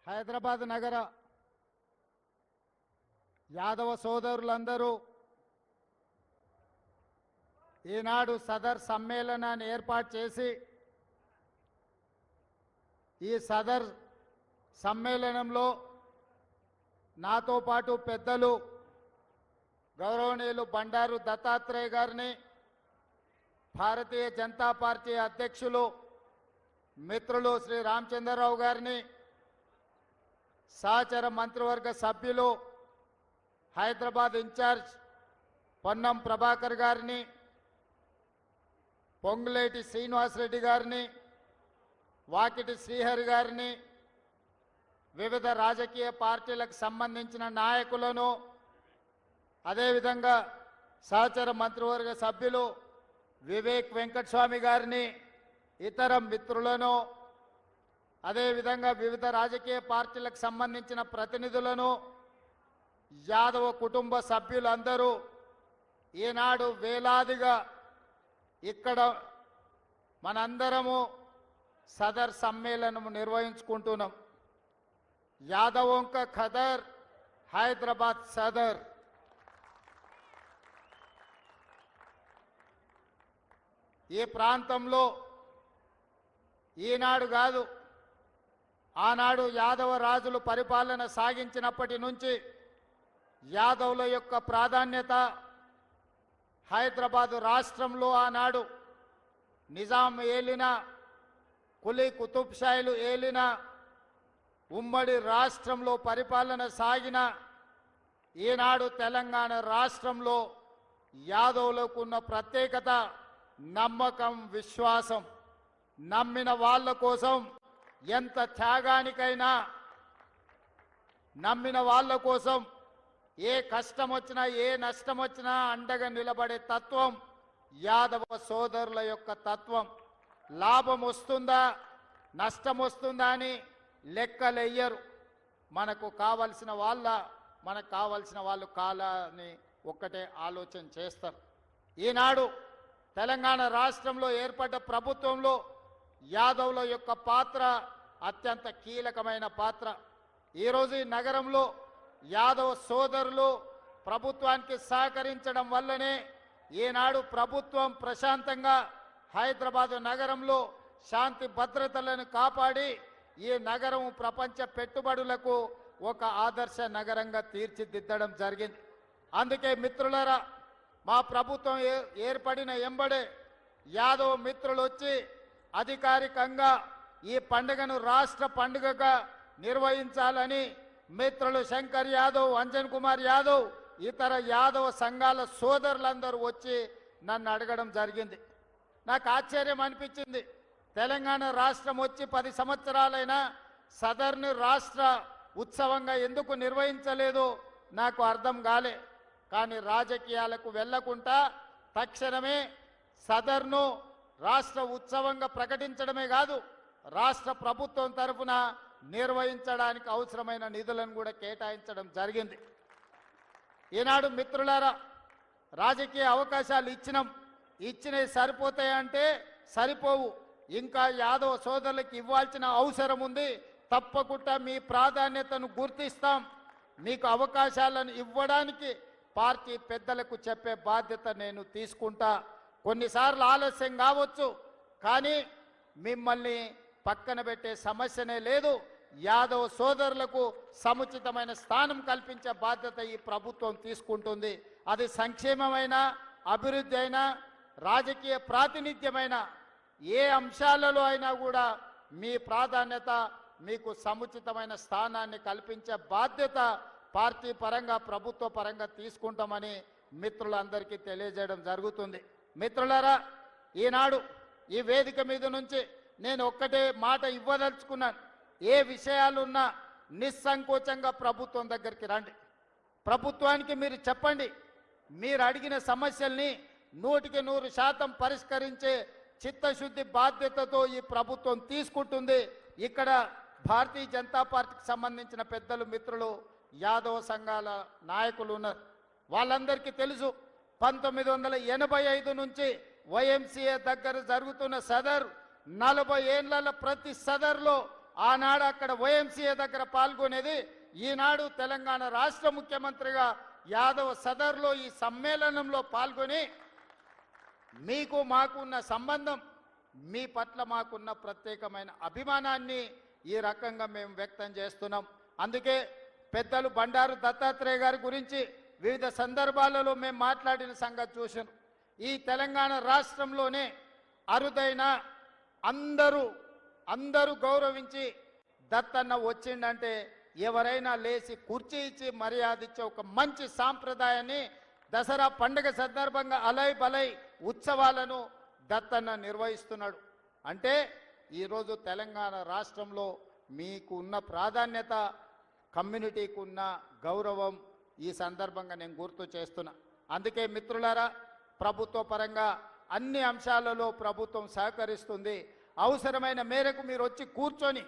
హైదరాబాద్ నగర యాదవ సోదరులందరూ ఈనాడు సదర్ సమ్మేళనాన్ని ఏర్పాటు చేసి ఈ సదర్ సమ్మేళనంలో నాతో పాటు పెద్దలు గౌరవనీయులు బండారు దత్తాత్రేయ గారిని, భారతీయ జనతా పార్టీ అధ్యక్షులు మిత్రులు శ్రీ రామచంద్రరావు గారిని, సహచర మంత్రివర్గ సభ్యులు హైదరాబాద్ ఇన్ఛార్జ్ పొన్నం ప్రభాకర్ గారిని, పొంగులేటి శ్రీనివాసరెడ్డి గారిని, వాకిటి శ్రీహరి గారిని, వివిధ రాజకీయ పార్టీలకు సంబంధించిన నాయకులను, అదేవిధంగా సహచర మంత్రివర్గ సభ్యులు వివేక్ వెంకటస్వామి గారిని, ఇతర మిత్రులను, అదేవిధంగా వివిధ రాజకీయ పార్టీలకు సంబంధించిన ప్రతినిధులను, యాదవ కుటుంబ సభ్యులందరూ ఈనాడు వేలాదిగా ఇక్కడ మనందరము సదర్ సమ్మేళనము నిర్వహించుకుంటున్నాం. యాదవోంక ఖదర్ హైదరాబాద్ సదర్. ఈ ప్రాంతంలో ఈనాడు కాదు, ఆనాడు యాదవ రాజులు పరిపాలన సాగించినప్పటి నుంచి యాదవుల యొక్క ప్రాధాన్యత హైదరాబాదు రాష్ట్రంలో ఆనాడు నిజాం ఏలిన, కులీ కుతుబ్షాయిలు ఏలిన ఉమ్మడి రాష్ట్రంలో పరిపాలన సాగిన ఈనాడు తెలంగాణ రాష్ట్రంలో యాదవులకు ఉన్న ప్రత్యేకత నమ్మకం, విశ్వాసం. నమ్మిన వాళ్ళ కోసం ఎంత త్యాగానికైనా, నమ్మిన వాళ్ళ కోసం ఏ కష్టం వచ్చినా ఏ నష్టం వచ్చినా అండగా నిలబడే తత్వం యాదవ సోదరుల యొక్క తత్వం. లాభం వస్తుందా నష్టం వస్తుందా అని లెక్కలెయ్యరు. మనకు కావలసిన వాళ్ళు కాలని ఒక్కటే ఆలోచన చేస్తారు. ఈనాడు తెలంగాణ రాష్ట్రంలో ఏర్పడ్డ ప్రభుత్వంలో యాదవుల యొక్క పాత్ర అత్యంత కీలకమైన పాత్ర. ఈరోజు ఈ నగరంలో యాదవ సోదరులు ప్రభుత్వానికి సహకరించడం వల్లనే ఈనాడు ప్రభుత్వం ప్రశాంతంగా హైదరాబాద్ నగరంలో శాంతి భద్రతలను కాపాడి ఈ నగరం ప్రపంచ పెట్టుబడులకు ఒక ఆదర్శ నగరంగా తీర్చిదిద్దడం జరిగింది. అందుకే మిత్రులారా, మా ప్రభుత్వం ఏర్పడిన ఎంబడే యాదవ మిత్రులు వచ్చి అధికారికంగా ఈ పండుగను రాష్ట్ర పండుగగా నిర్వహించాలని మిత్రులు శంకర్ యాదవ్, అంజన్ కుమార్ యాదవ్, ఇతర యాదవ సంఘాల సోదరులందరూ వచ్చి నన్ను అడగడం జరిగింది. నాకు ఆశ్చర్యం అనిపించింది. తెలంగాణ రాష్ట్రం వచ్చి 10 సంవత్సరాలైనా సదర్ని రాష్ట్ర ఉత్సవంగా ఎందుకు నిర్వహించలేదో నాకు అర్థం కాలే. కానీ రాజకీయాలకు వెళ్లకుండా తక్షణమే సదర్ను రాష్ట్ర ఉత్సవంగా ప్రకటించడమే కాదు, రాష్ట్ర ప్రభుత్వం తరఫున నిర్వహించడానికి అవసరమైన నిధులను కూడా కేటాయించడం జరిగింది. ఈనాడు మిత్రులారా, రాజకీయ అవకాశాలు ఇచ్చినవి సరిపోతాయంటే సరిపోవు. ఇంకా యాదవ సోదరులకు ఇవ్వాల్సిన అవసరం ఉంది. తప్పకుండా మీ ప్రాధాన్యతను గుర్తిస్తాం. మీకు అవకాశాలను ఇవ్వడానికి పార్టీ పెద్దలకు చెప్పే బాధ్యత నేను తీసుకుంటా. కొన్నిసార్లు ఆలస్యం కావచ్చు, కానీ మిమ్మల్ని పక్కన పెట్టే సమస్యనే లేదు. యాదవ సోదరులకు సముచితమైన స్థానం కల్పించే బాధ్యత ఈ ప్రభుత్వం తీసుకుంటుంది. అది సంక్షేమమైన, అభివృద్ధి అయినా, రాజకీయ ప్రాతినిధ్యమైన ఏ అంశాలలో అయినా కూడా మీ ప్రాధాన్యత, మీకు సముచితమైన స్థానాన్ని కల్పించే బాధ్యత పార్టీ పరంగా, ప్రభుత్వ పరంగా తీసుకుంటామని మిత్రులందరికీ తెలియజేయడం జరుగుతుంది. మిత్రులారా, ఈనాడు ఈ వేదిక మీద నుంచి నేను ఒక్కటే మాట ఇవ్వదలుచుకున్నాను. ఏ విషయాలున్నా నిస్సంకోచంగా ప్రభుత్వం దగ్గరికి రండి. ప్రభుత్వానికి మీరు చెప్పండి. మీరు అడిగిన సమస్యల్ని 100% పరిష్కరించే చిత్తశుద్ధి బాధ్యతతో ఈ ప్రభుత్వం తీసుకుంటుంది. ఇక్కడ భారతీయ జనతా పార్టీకి సంబంధించిన పెద్దలు, మిత్రులు, యాదవ సంఘాల నాయకులు ఉన్నారు. వాళ్ళందరికీ తెలుసు, 1985 నుంచి వైఎంసీఏ దగ్గర జరుగుతున్న సదర్ 40 ఏళ్ల ప్రతి సదర్లో ఆనాడు అక్కడ OMCA దగ్గర పాల్గొనేది, ఈనాడు తెలంగాణ రాష్ట్ర ముఖ్యమంత్రిగా యాదవ్ సదర్లో ఈ సమ్మేళనంలో పాల్గొని మీకు మాకున్న సంబంధం, మీ పట్ల మాకున్న ప్రత్యేకమైన అభిమానాన్ని ఈ రకంగా మేము వ్యక్తం చేస్తున్నాం. అందుకే పెద్దలు బండారు దత్తాత్రేయ గారి గురించి వివిధ సందర్భాలలో మేము మాట్లాడిన సంగతి చూశాను. ఈ తెలంగాణ రాష్ట్రంలోనే అరుదైన అందరూ గౌరవించి దత్తన్న వచ్చిండంటే ఎవరైనా లేచి కుర్చీ ఇచ్చి మర్యాద ఇచ్చే ఒక మంచి సాంప్రదాయాన్ని దసరా పండుగ సందర్భంగా అలై బలై ఉత్సవాలను దత్తన్న నిర్వహిస్తున్నాడు. అంటే ఈరోజు తెలంగాణ రాష్ట్రంలో మీకు ఉన్న ప్రాధాన్యత, కమ్యూనిటీకి ఉన్న గౌరవం ఈ సందర్భంగా నేను గుర్తు చేస్తున్నా. అందుకే మిత్రులారా, ప్రభుత్వ పరంగా అన్ని అంశాలలో ప్రభుత్వం సహకరిస్తుంది. అవసరమైన మేరకు మీరు వచ్చి కూర్చొని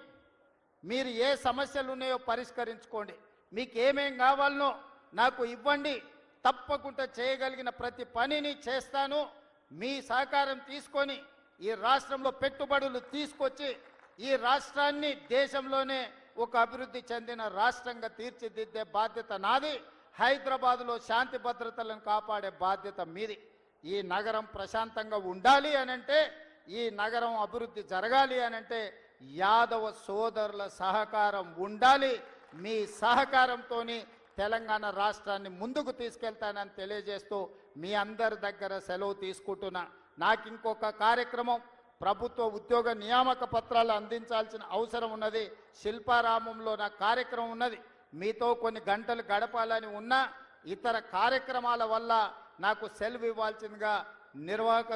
మీరు ఏ సమస్యలు ఉన్నాయో పరిష్కరించుకోండి. మీకు ఏమేం కావాలనో నాకు ఇవ్వండి, తప్పకుండా చేయగలిగిన ప్రతి పనిని చేస్తాను. మీ సహకారం తీసుకొని ఈ రాష్ట్రంలో పెట్టుబడులు తీసుకొచ్చి ఈ రాష్ట్రాన్ని దేశంలోనే ఒక అభివృద్ధి చెందిన రాష్ట్రంగా తీర్చిదిద్దే బాధ్యత నాది. హైదరాబాదులో శాంతి భద్రతలను కాపాడే బాధ్యత మీది. ఈ నగరం ప్రశాంతంగా ఉండాలి అనంటే, ఈ నగరం అభివృద్ధి జరగాలి అనంటే యాదవ సోదరుల సహకారం ఉండాలి. మీ సహకారంతో తెలంగాణ రాష్ట్రాన్ని ముందుకు తీసుకెళ్తానని తెలియజేస్తూ మీ అందరి దగ్గర సెలవు తీసుకుంటున్నా. నాకు ఇంకొక కార్యక్రమం, ప్రభుత్వ ఉద్యోగ నియామక పత్రాలు అందించాల్సిన అవసరం ఉన్నది. శిల్పారామంలో నా కార్యక్రమం ఉన్నది. మీతో కొన్ని గంటలు గడపాలని ఉన్న ఇతర కార్యక్రమాల వల్ల నాకు సెలవు ఇవ్వాల్సిందిగా నిర్వాహక